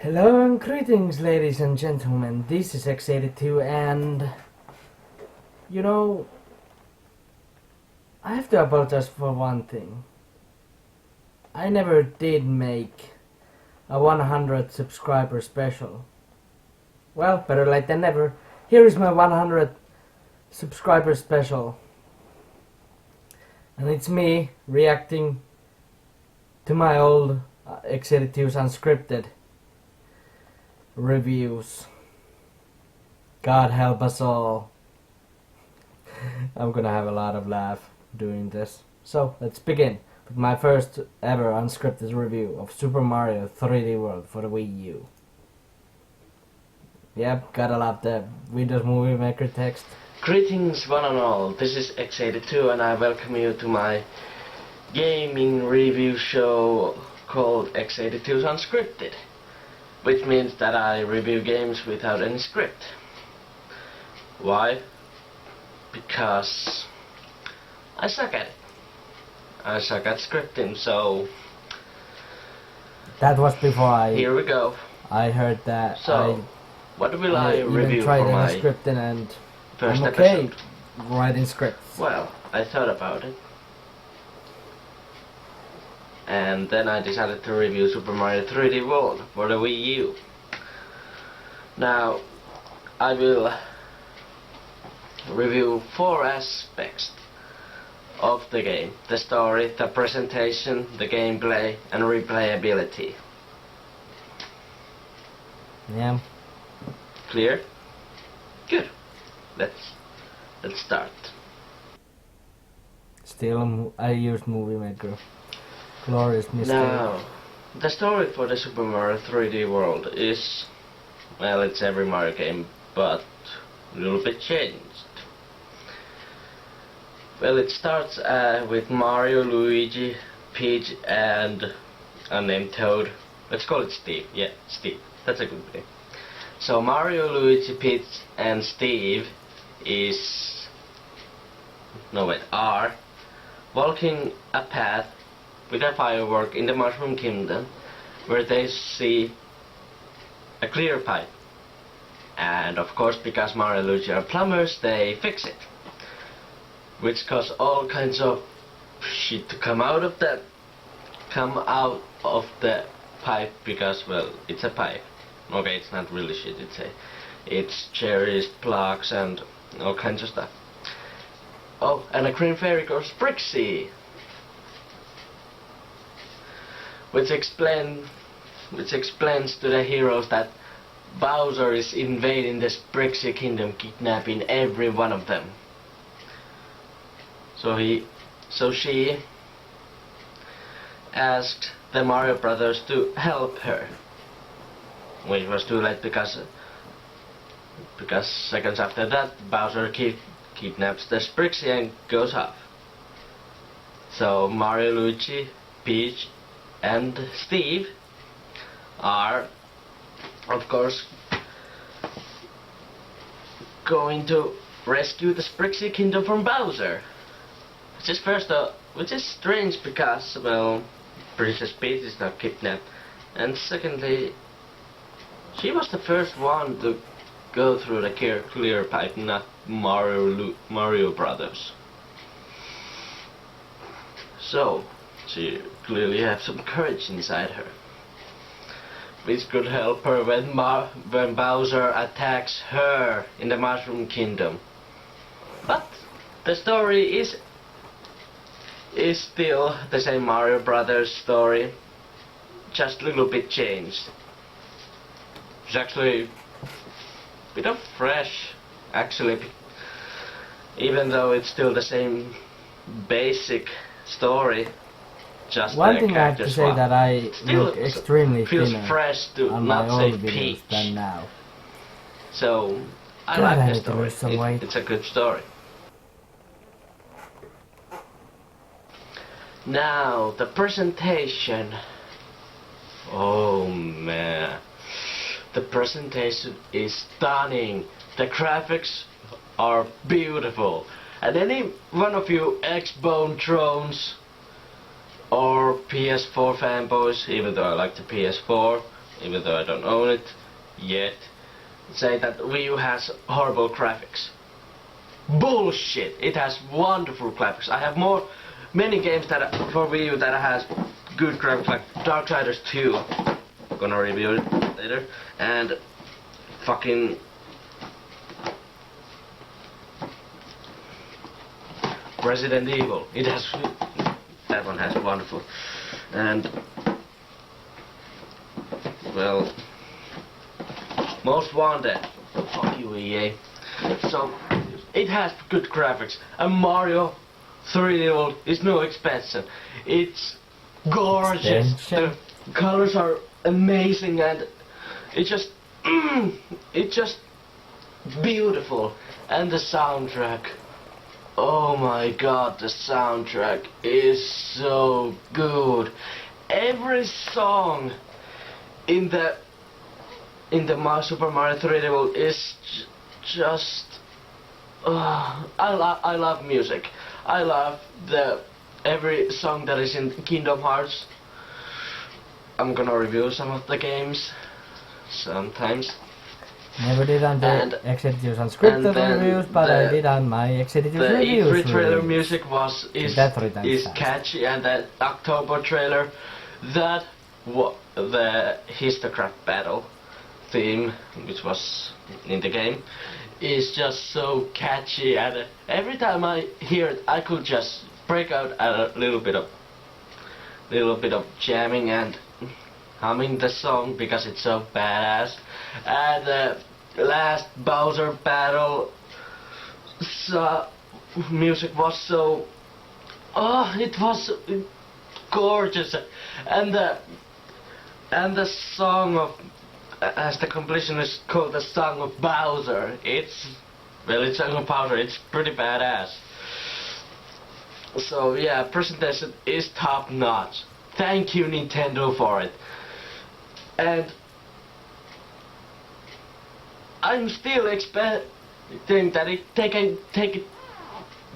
Hello and greetings, ladies and gentlemen. This is X82, and I have to apologize for one thing. I never did make a 100 subscriber special. Well, better late than never. Here is my 100 subscriber special. And it's me reacting to my old X82's Unscripted reviews. God help us all. I'm gonna have a lot of laugh doing this. So let's begin with my first ever unscripted review of Super Mario 3D World for the Wii U. Yep, gotta love the Windows Movie Maker text. Greetings one and all, this is X82 and I welcome you to my gaming review show called X82's Unscripted, which means that I review games without any script. Why? Because I suck at it. I suck at scripting, so That was before here we go. I heard that. So, what will I even review tried for my scripting, and first I'm okay episode? writing scripts. Well, I thought about it. And then I decided to review Super Mario 3D World for the Wii U. Now, I will review 4 aspects of the game: the story, the presentation, the gameplay, and replayability. Yeah. Clear? Good. Let's start. Still, I used Movie Maker. Glorious mistake. Now, the story for the Super Mario 3D World is, well, it's every Mario game, but a little bit changed. Well, it starts with Mario, Luigi, Peach, and unnamed Toad. Let's call it Steve. Yeah, Steve. That's a good name. So Mario, Luigi, Peach, and Steve are walking a path with a firework in the Mushroom Kingdom, where they see a clear pipe. And of course, because Mario and Luigi are plumbers, they fix it, which cause all kinds of shit to come out of the pipe, because, well, it's a pipe. Okay, it's not really shit, it's cherries, plugs, and all kinds of stuff. Oh, and a green fairy goes Sprixie, which explains to the heroes that Bowser is invading the Sprixie Kingdom, kidnapping every one of them. So she asked the Mario Brothers to help her, which was too late because seconds after that Bowser kidnaps the Sprixie and goes off. So Mario, Luigi, Peach, and Steve are, of course, going to rescue the Sprixie Kingdom from Bowser. Which is strange because, well, Princess Peach is not kidnapped, and secondly, she was the first one to go through the clear pipe, not Mario Brothers. So she clearly has some courage inside her, which could help her when Bowser attacks her in the Mushroom Kingdom. But the story is still the same Mario Brothers story, just a little bit changed. It's actually a bit of fresh, actually, even though it's still the same basic story. Just one thing I have to character say swap. that I Still look extremely feels thinner fresh to on not my say old videos Peach. than now. So I God, I like the need to lose some weight. It's a good story. Now the presentation. Oh man, the presentation is stunning. The graphics are beautiful. And any one of you X-Bone drones or PS4 fanboys, even though I like the PS4, even though I don't own it yet, say that Wii U has horrible graphics. Bullshit! It has wonderful graphics. I have many games that for Wii U that has good graphics, like Darksiders 2. I'm gonna review it later. And fucking Resident Evil. That one has wonderful. And well, Most Wanted. Fuck you, EA. So it has good graphics. And Mario 3D World is no expansion. It's gorgeous. Extension. The colors are amazing, and it's just beautiful. And the soundtrack. Oh my god, the soundtrack is so good. Every song in the Super Mario 3D World is just I love music. I love every song that is in Kingdom Hearts. I'm gonna review some of the games sometimes. Never did on the X82 Unscripted reviews, but I did on my X82 the reviews. The E3 trailer music is fast. catchy, and that October trailer, the Histocrat battle theme, which was in the game, is just so catchy, and every time I hear it, I could just break out a little bit of jamming and humming the song because it's so badass. And the last Bowser battle music was so it was gorgeous, and the song of, as the completion is called, the Song of Bowser. It's Song of Bowser. It's pretty badass. So yeah, presentation is top notch. Thank you, Nintendo, for it. And I'm still expecting that it take it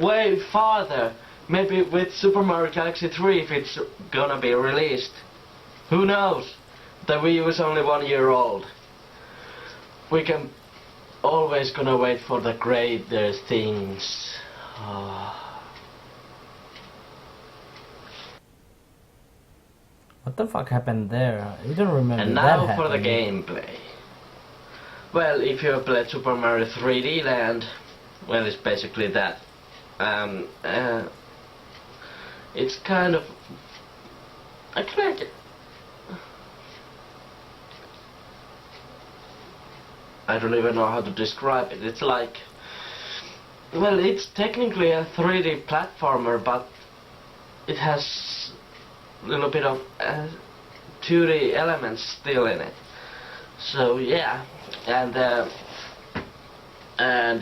way farther. Maybe with Super Mario Galaxy 3 if it's gonna be released. Who knows? The Wii U is only 1 year old. We can always gonna wait for the greater things. What the fuck happened there? You don't remember And that now for the happening. gameplay. Well, if you have played Super Mario 3D Land, well, it's basically that. It's kind of... I don't even know how to describe it. It's like... Well, it's technically a 3D platformer, but it has a little bit of 2D elements still in it. So yeah, and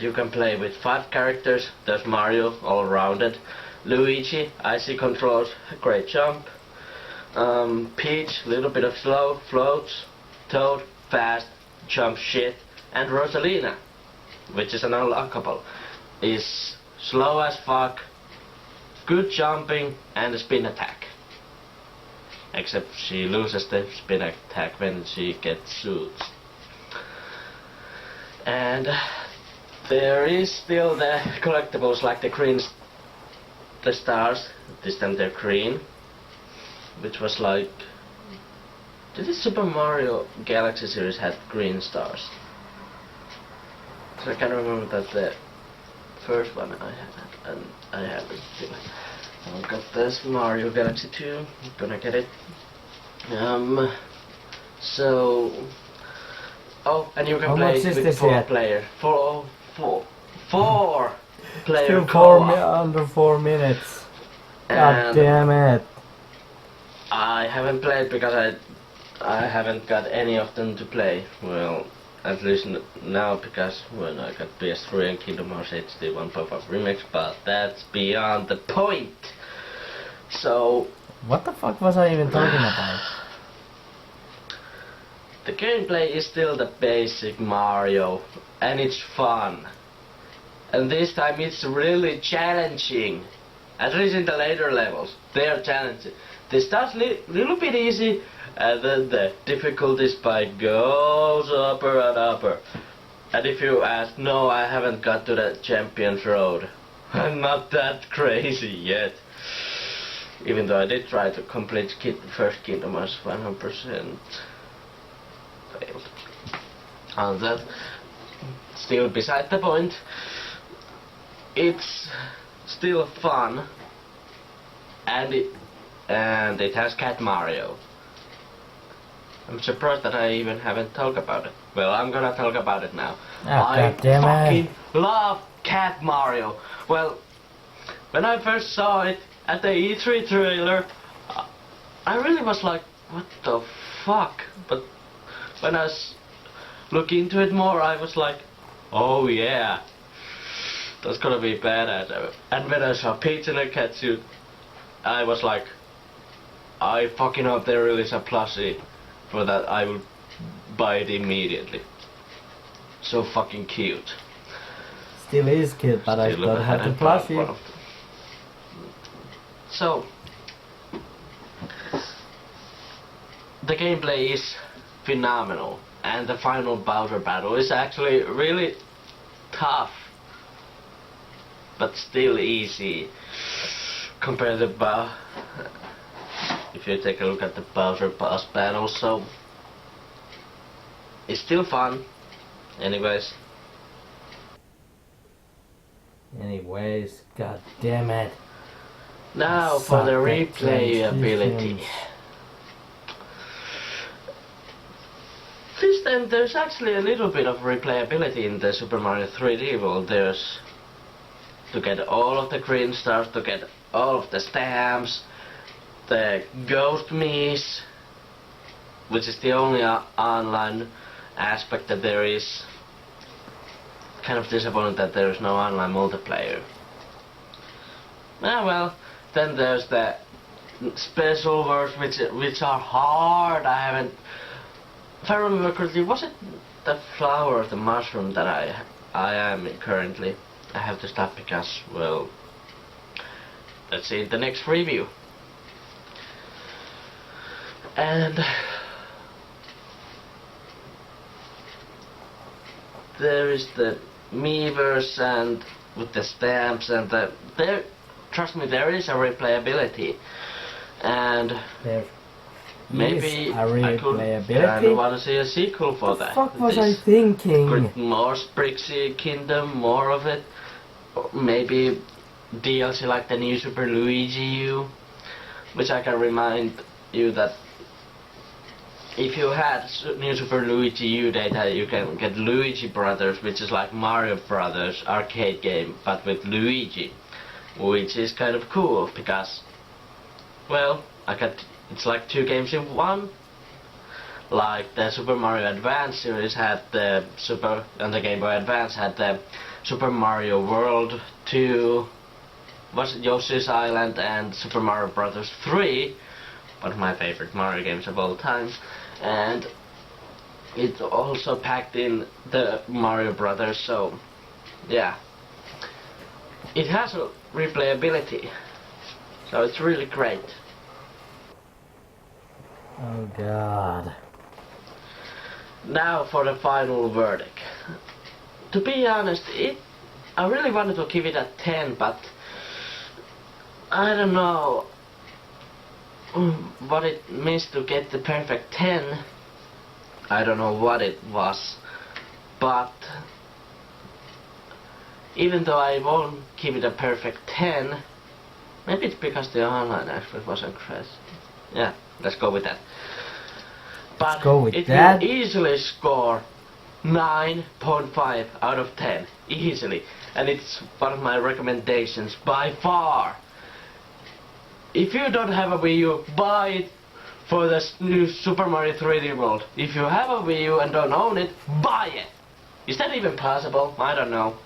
you can play with 5 characters. There's Mario, all rounded. Luigi, icy controls, great jump. Peach, little bit of slow, floats. Toad, fast, jump shit. And Rosalina, which is an unlockable, is slow as fuck, good jumping, and a spin attack. Except she loses the spin attack when she gets suits. And there is still the collectibles like the stars. This time they're green, which was like... Did the Super Mario Galaxy series had green stars? So I can remember that the first one I had, and I have it too. I've got this Mario Galaxy 2, I'm gonna get it. So... Oh, and you can play it with 4 player. Four player Still co-op. under 4 minutes. God damn it. I haven't played because I haven't got any of them to play. Well, at least now, because when I got PS3 and Kingdom Hearts HD 1 pop-up remix, but that's beyond the point. So... What the fuck was I even talking about? The gameplay is still the basic Mario, and it's fun. And this time it's really challenging. At least in the later levels, they are challenging. They start little bit easy, and then the difficulty spike goes upper and upper. And if you ask, no, I haven't got to the Champions Road. I'm not that crazy yet. Even though I did try to complete first Kingdom as 100% failed. And that, still beside the point, it's still fun, and it has Cat Mario. I'm surprised that I even haven't talked about it. Well, I'm gonna talk about it now. I fucking love Cat Mario. Well, when I first saw it at the E3 trailer, I really was like, what the fuck? But when I look into it more, I was like, oh yeah, that's gonna be badass. And when I saw Peach in a cat suit, I was like, I fucking hope they release a plushie for that. I will buy it immediately. So fucking cute. Still is cute, but I don't have the plushie. So, the gameplay is phenomenal, and the final Bowser battle is actually really tough, but still easy compared to if you take a look at the Bowser boss battle. So it's still fun. Anyways, god damn it. Now for the replayability. This time there's actually a little bit of replayability in the Super Mario 3D World. There's to get all of the green stars, to get all of the stamps, the ghost Miis, which is the only online aspect that there is. Kind of disappointed that there is no online multiplayer. Ah well, then there's the special words which are hard. I haven't. If I remember correctly, was it the flower or the mushroom that I am currently? I have to stop because, well, let's see the next review. And there is the Miiverse and with the stamps and there. Trust me, there is a replayability, and maybe I could kind of want to see a sequel for that. What the fuck was I thinking? More Sprixie Kingdom, more of it. Or maybe DLC like the new Super Luigi U, which I can remind you that if you had new Super Luigi U data, you can get Luigi Brothers, which is like Mario Brothers arcade game, but with Luigi. Which is kind of cool because, well, it's like 2 games in one. Like the Super Mario Advance series had the and the Game Boy Advance had the Super Mario World 2, was it Yoshi's Island, and Super Mario Bros. 3, one of my favorite Mario games of all time. And it also packed in the Mario Brothers, so yeah. It has a replayability, so it's really great. Oh god. Now for the final verdict. To be honest, I really wanted to give it a 10, but I don't know what it means to get the perfect 10. I don't know what it was, but even though I won't give it a perfect 10, maybe it's because the online aspect wasn't great. Yeah, let's go with that. But will easily score 9.5 out of 10. Easily. And it's one of my recommendations by far. If you don't have a Wii U, buy it for the new Super Mario 3D World. If you have a Wii U and don't own it, buy it. Is that even possible? I don't know.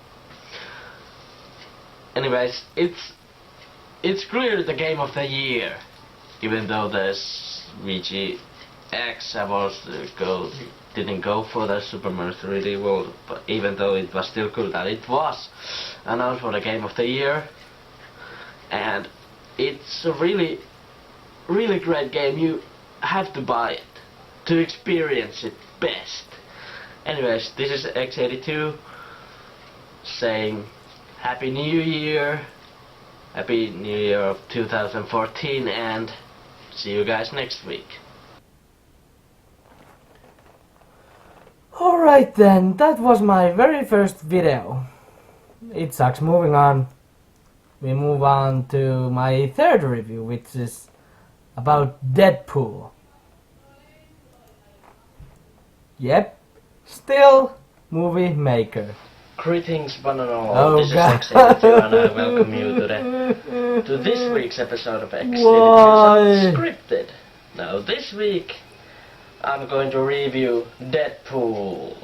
Anyways, it's clearly the game of the year, even though the VGX didn't go for the Super Mario 3D World, but even though it was still good that it was announced for the game of the year, and it's a really, really great game. have to buy it to experience it best. Anyways, this is X82 saying Happy New Year, Happy New Year of 2014, and see you guys next week. Alright then, that was my very first video. It sucks. Moving on. We move on to my third review, which is about Deadpool. Yep, still movie maker. Greetings one and all, Oh, this God. is X82 and I welcome you to this week's episode of X82 Why? Unscripted. Now this week I'm going to review Deadpool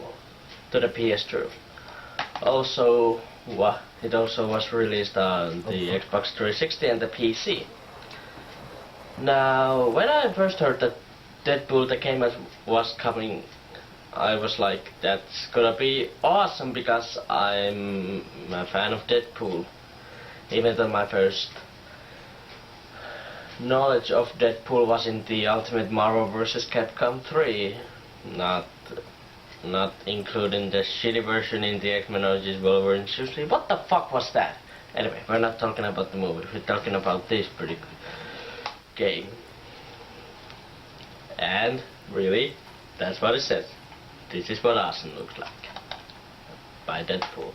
to the PS2. Also, it also was released on the Xbox 360 and the PC. Now, when I first heard that Deadpool the game was coming, I was like, that's gonna be awesome because I'm a fan of Deadpool. Even though my first knowledge of Deadpool was in the Ultimate Marvel vs. Capcom 3, not including the shitty version in the X-Men Origins Wolverine. Seriously, what the fuck was that? Anyway, we're not talking about the movie, we're talking about this pretty good game. And, really, that's what it says. This is what awesome looks like. By Deadpool.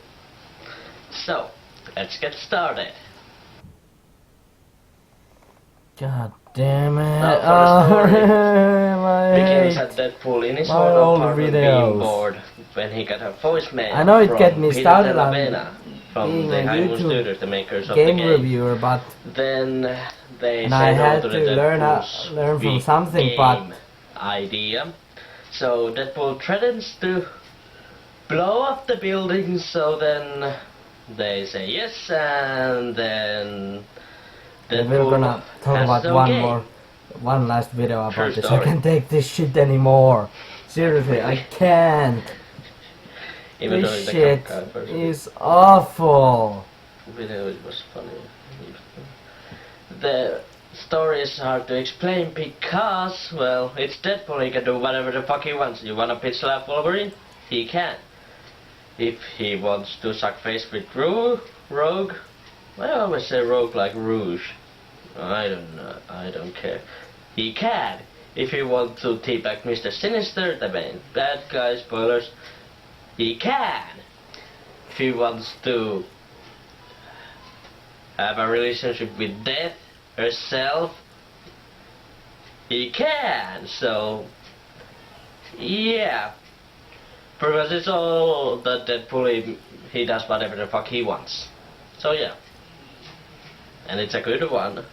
So, let's get started. God damn it. Now for the story. My Begins at Deadpool in his my own old apartment videos. being bored when he got a voicemail I know it from get me Peter started on Delavena from being the a High Moon YouTube Studios, the makers of the game game. reviewer, but Then they and I said had to to the learn Deadpool's from big something, game but idea. So Deadpool threatens to blow up the building, so then they say yes, and then we're Deadpool gonna talk has about his own game. one last video about True this. story. I can't take this shit anymore. Seriously, I can't. Even though This the shit Capcom version is awful. video it was funny. The story is hard to explain because, well, it's Deadpool, he can do whatever the fuck he wants. You wanna pitch slap Wolverine? He can. If he wants to suck face with Rogue, I always say Rogue like Rouge. I don't know, I don't care. He can. If he wants to teabag Mr. Sinister, the main bad guy, spoilers, he can. If he wants to have a relationship with Death herself, he can. So, yeah. Pretty much it's all that Deadpool, he does whatever the fuck he wants. So yeah. And it's a good one.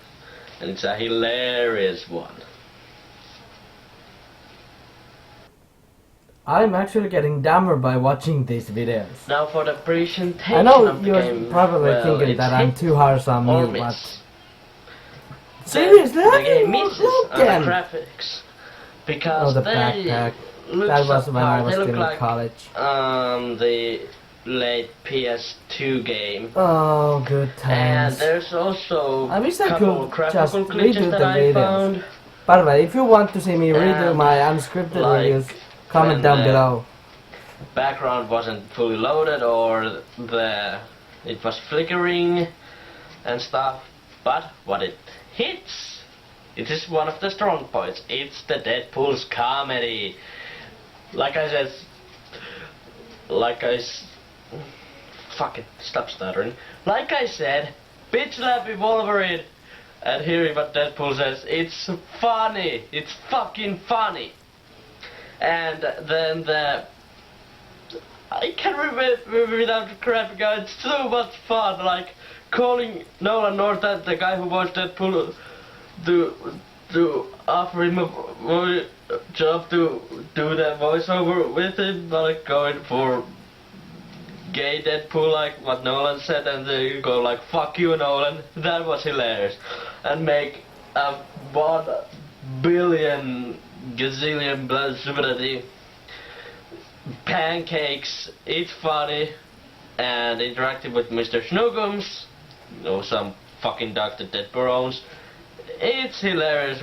And it's a hilarious one. I'm actually getting dumber by watching these videos. Now for the presentation I know of the you're game, probably well, thinking it's that I'm hit too harsh on or me, miss. but seriously, The how do game you misses look on the them? graphics because Oh, the they backpack. look That was when I subpar. was They still look in like college. the late PS2 game. Oh, good And times. there's also I wish a I couple could graphical just glitches redo that the I videos. found. By the way, if you want to see me redo And, my unscripted like, reviews, comment when down the below. Background wasn't fully loaded or it was flickering and stuff, but what it hits, it is one of the strong points. It's the Deadpool's comedy. Fucking stop stuttering. Like I said, bitch slappy Wolverine, and hearing what Deadpool says, it's funny. It's fucking funny. And then I can't remember without crapping out. It's so much fun, like calling Nolan North, the guy who watched Deadpool, to offer him a job to do the voiceover with him, like going for gay Deadpool, like what Nolan said, and they go like, fuck you Nolan. That was hilarious. And make a 1 billion gazillion blood stupidity pancakes. It's funny and interactive with Mr. Snoogums, or some fucking dog that Deadpool owns. It's hilarious.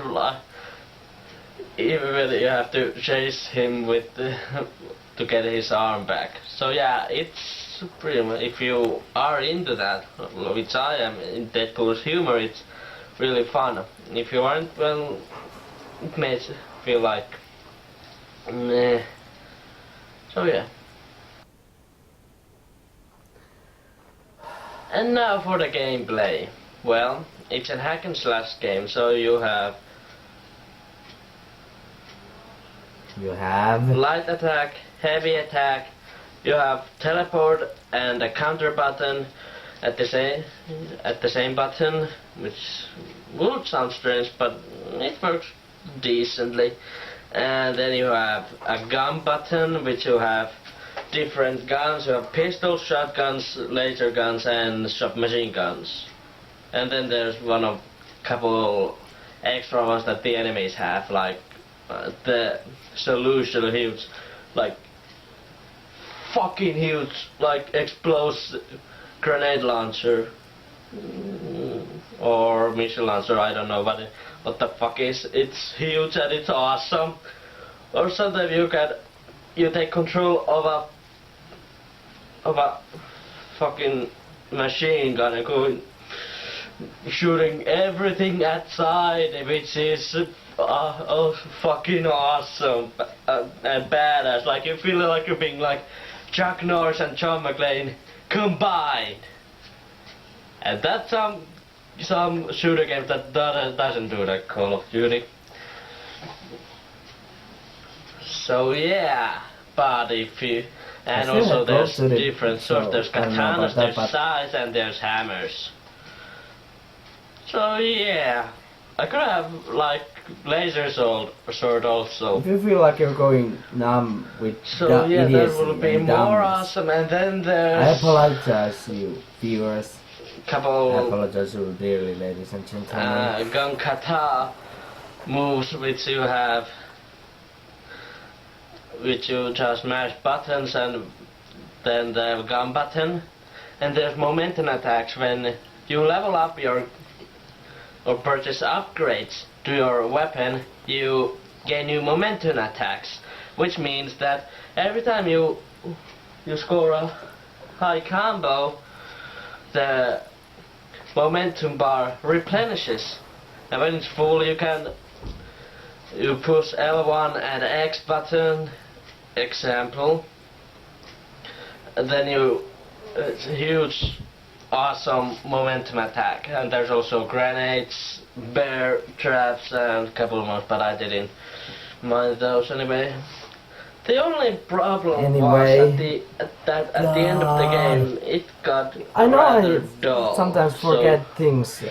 even when you have to chase him with to get his arm back. So yeah, it's pretty much, if you are into that, which I am, in Deadpool's humor, it's really fun. If you aren't, well, it may feel like meh. So yeah. And now for the gameplay. Well, it's a hack and slash game, so you have light attack, heavy attack, you have teleport and a counter button at the same button, which would sound strange, but it works decently. And then you have a gun button, which you have different guns. You have pistols, shotguns, laser guns, and submachine guns. And then there's couple extra ones that the enemies have, like the solution huge, like fucking huge, like explosive grenade launcher or missile launcher. I don't know what the fuck is. It's huge and it's awesome. Or sometimes you take control of a fucking machine gun and go shooting everything outside, which is fucking awesome and badass. Like you feel like you're being like Chuck Norris and John McClane combined. And that's some shooter game that doesn't do that, Call of Duty. So yeah, but if you, and also there's different sorts. There's katanas, there's scythes, and there's hammers. So yeah, I could have like laser sword also. If you feel like you're going numb with so yeah, that idiocy will be and more dumbness, awesome. And then there's I apologize, you viewers. I couple apologize you dearly, ladies and gentlemen. gun kata moves which you have, which you just mash buttons, and then the gun button. And there's momentum attacks. When you level up or purchase upgrades to your weapon, you gain new momentum attacks, which means that every time you score a high combo, the momentum bar replenishes, and when it's full you push L1 and X button, example, and then it's a huge awesome momentum attack. And there's also grenades, bear traps, and a couple more, but I didn't mind those anyway. The only problem was at the end of the game, it got rather dull. Sometimes forget things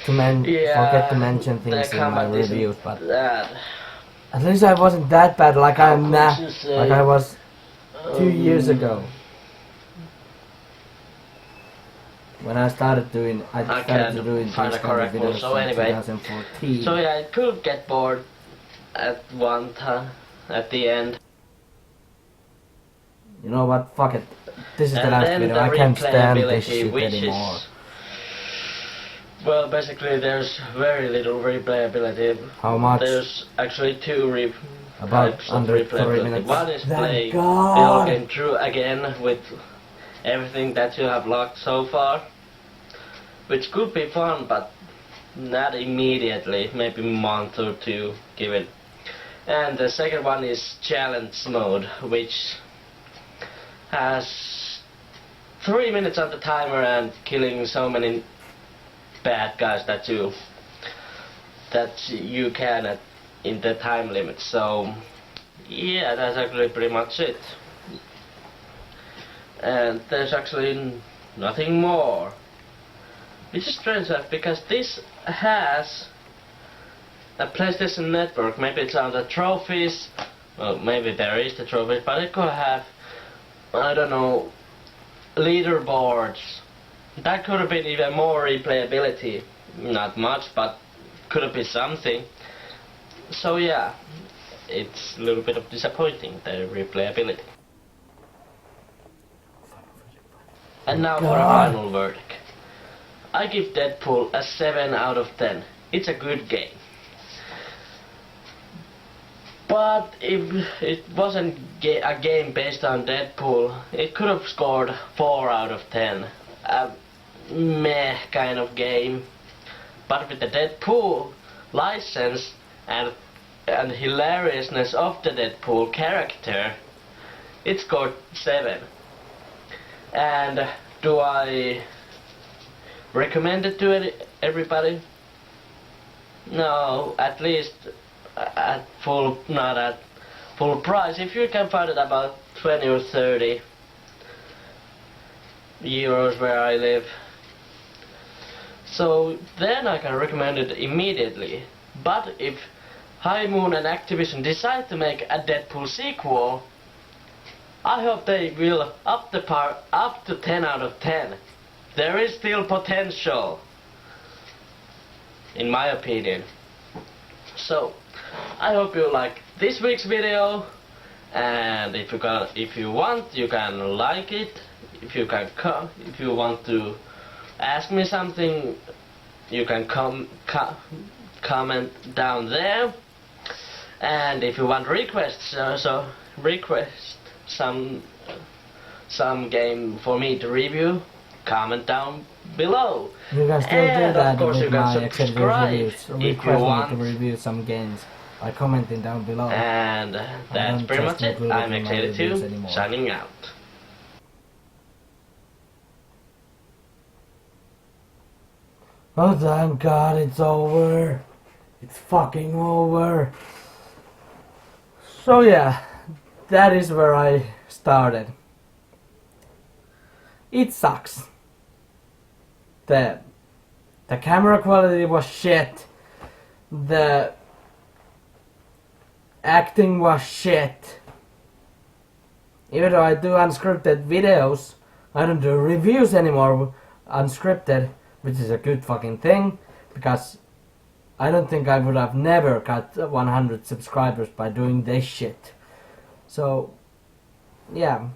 forget to mention things in my reviews, but at least I wasn't that bad like I'm now, like I was 2 years ago. When I started doing, these kind of videos so anyway, 2014. So yeah, it could get bored at one time, at the end. You know what, fuck it. This is the last video, I can't stand this shit anymore. Well, basically there's very little replayability. How much? There's actually two about types under of 30 minutes. One is playing the whole game through again with everything that you have locked so far, which could be fun, but not immediately, maybe a month or two given. And the second one is challenge mode, which has 3 minutes on the timer and killing so many bad guys that you can in the time limit. So yeah, that's actually pretty much it. And there's actually nothing more. Which is strange because this has a PlayStation Network. Maybe it's on the trophies. Well, maybe there is the trophies, but it could have, I don't know, leaderboards. That could have been even more replayability. Not much, but could have been something. So yeah, it's a little bit of disappointing, the replayability. And now for a final verdict. I give Deadpool a 7 out of 10. It's a good game. But if it wasn't a game based on Deadpool, it could have scored 4 out of 10. A meh kind of game. But with the Deadpool license and hilariousness of the Deadpool character, it scored 7. And do I recommend it to everybody? No, at least not at full price. If you can find it about 20 or 30 euros where I live. So then I can recommend it immediately. But if High Moon and Activision decide to make a Deadpool sequel, I hope they will up to 10 out of 10. There is still potential, in my opinion. So I hope you like this week's video, and if you want, you can like it. If you want to ask me something, you can comment down there. And if you want requests, request some game for me to review, comment down below. You can still and do that of course with you can my subscribe reviews. if you Request want. me to review some games by commenting down below. And that's pretty much it. I'm X82, signing out. Oh, thank God it's over. It's fucking over. So yeah, that is where I started. It sucks. The camera quality was shit. The acting was shit. Even though I do unscripted videos, I don't do reviews anymore unscripted, which is a good fucking thing, because I don't think I would have never got 100 subscribers by doing this shit. So, yeah.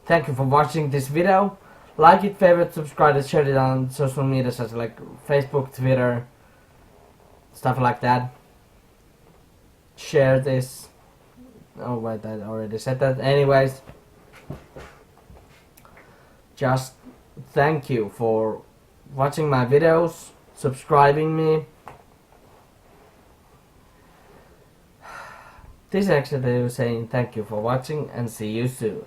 Thank you for watching this video. Like it, favorite, subscribe, and share it on social media such like Facebook, Twitter, stuff like that. Share this. Oh wait, I already said that. Anyways, just thank you for watching my videos, subscribing me. This is actually saying thank you for watching and see you soon.